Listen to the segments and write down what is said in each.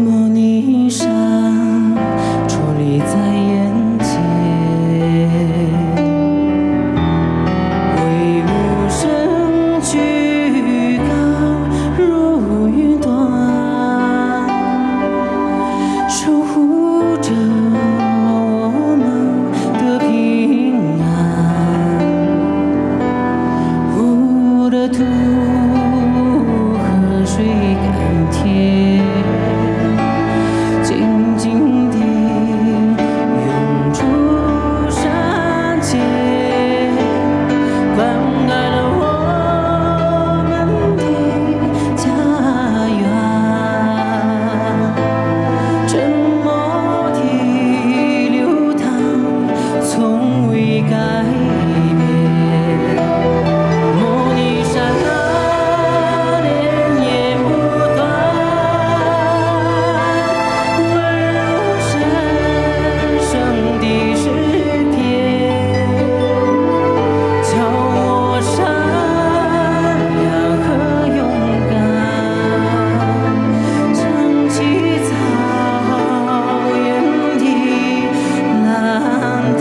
莫尼山矗立在眼前，威武身躯高如云端，守护着我们的平安。我的土河水甘甜，静静地涌出山间，灌溉了我们的家园。沉默地流淌，从未改变。莫尼山啊，连绵不断，温柔神圣的诗篇，叫我善良和勇敢，撑起草原的蓝天。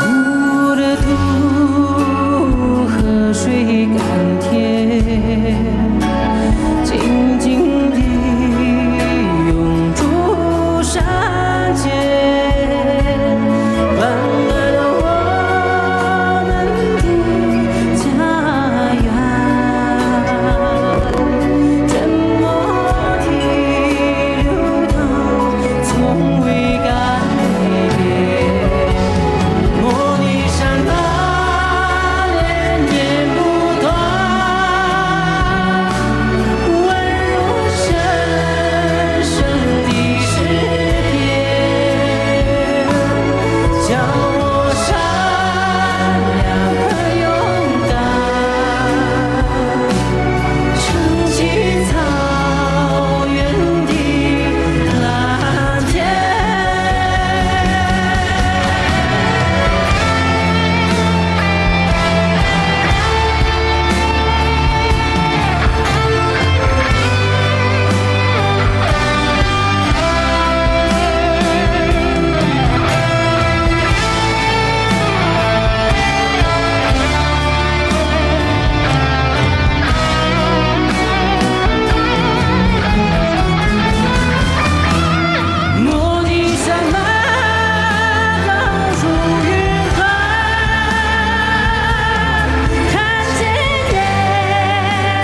我的土河水甘甜，静静地涌出山间，灌溉了我们的家园。沉默地流淌，从未改变。莫尼山啊，连绵不断，温柔神圣的诗篇，叫我善良和勇敢，撑起草原的蓝天。莫尼山啊，高如云端，看见年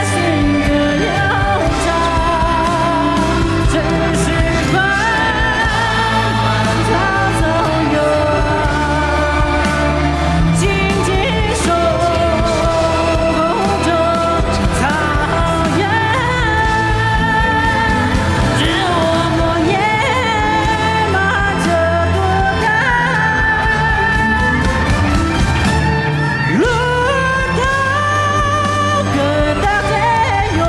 岁月流长，真是快慢草原，静静守候着草原。只我默念马着多干，路到更大的勇，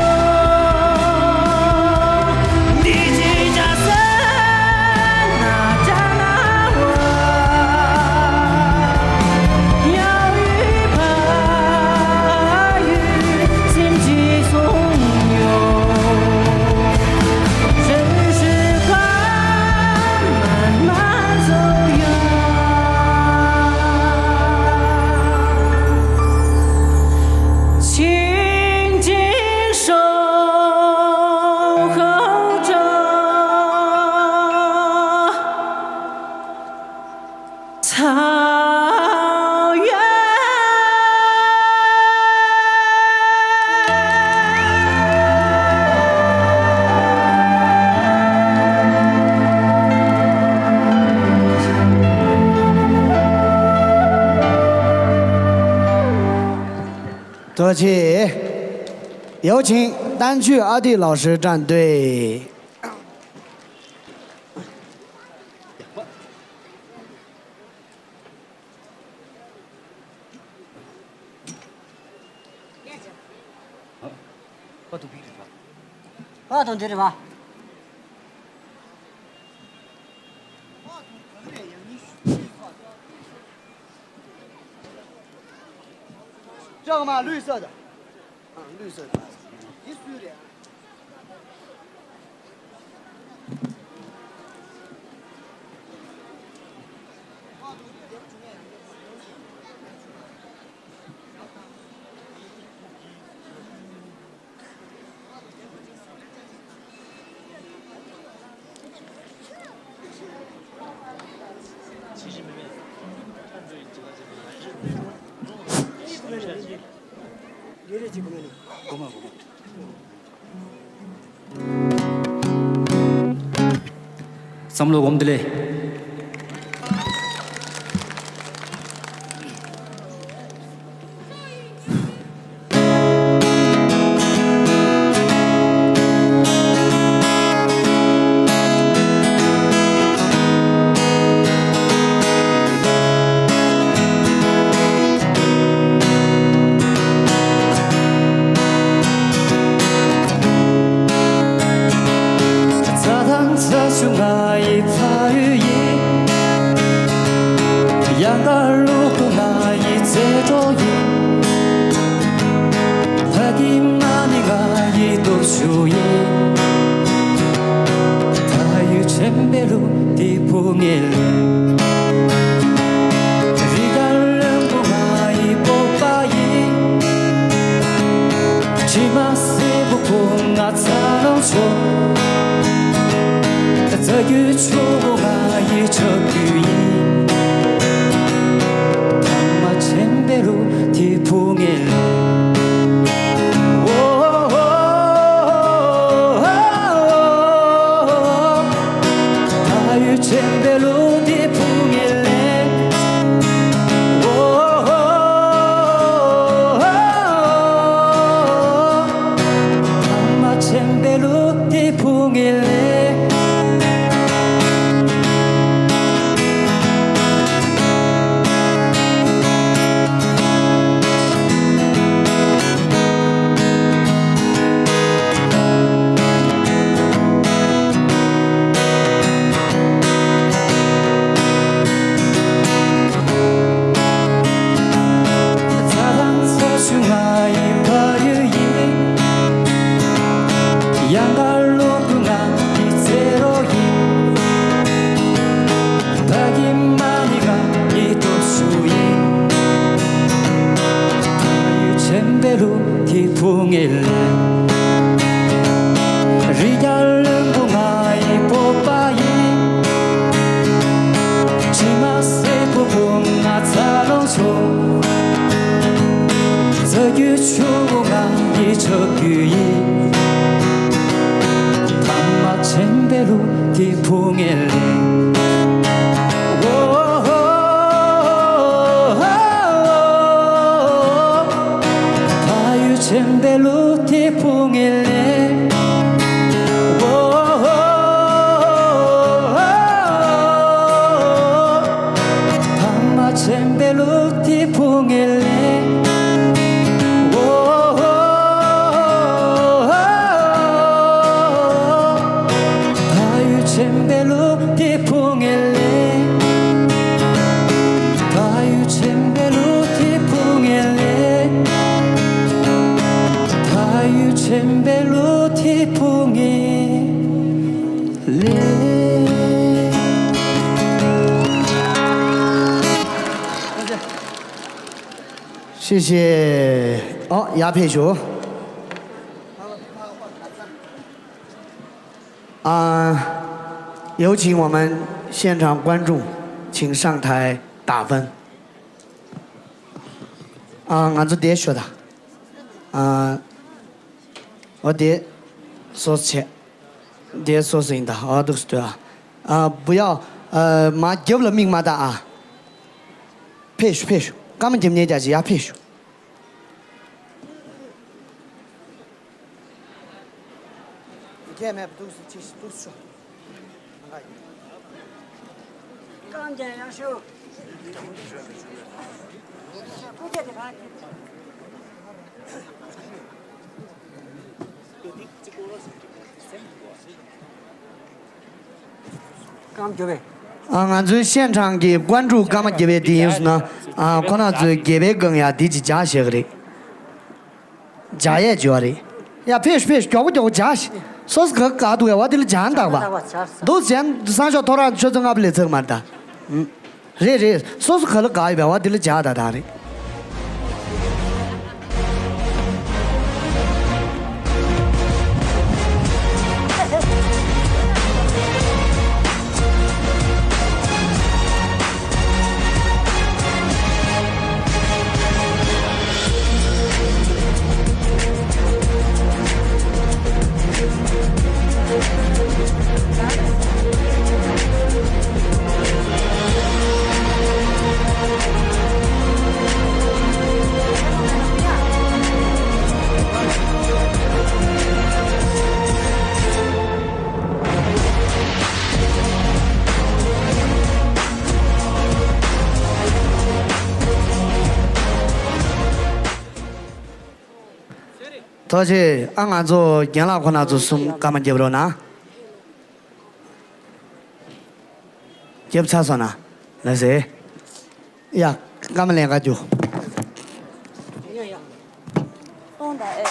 你去加深那加那我，要与怕与心机怂恿。真是快慢慢走远，静静守候着草原。多谢。有请单曲阿弟老师站队。话筒这里吧。这个嘛，绿色的。绿色的。一水的。삼로 곰들레谢谢。哦，亚佩球。有请我们现场观众，请上台打分。俺这爹说的。我爹说钱，爹说声的，都是对啊。不要妈丢了命嘛的啊。配数，俺们今年家是也配数。天买不都是这些都是说。刚健杨秀，不见得他。刚几位？俺这现场给关注干嘛几位电影是呢？可能是几位更呀，第几家写的，家也叫的，呀，别叫我家去，说是个嘎多呀，我得了讲的吧，都先三小突然确诊俺不来走嘛的，人，说是可了嘎一遍，我得了讲的他的。而且俺做养老可能就送干嘛接不着呢？接不差算呢？那谁？呀，俺们两个就。东的哎。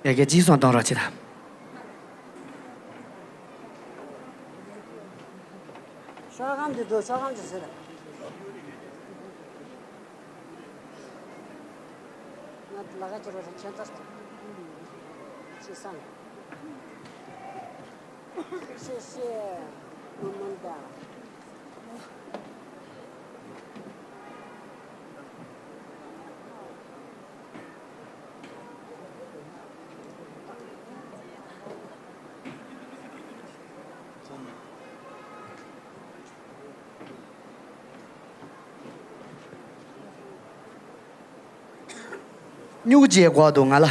那个计算多少钱的？小刚的多，小刚就是的。那个就是全都是，去上。谢谢我们的。牛结果冻俺了。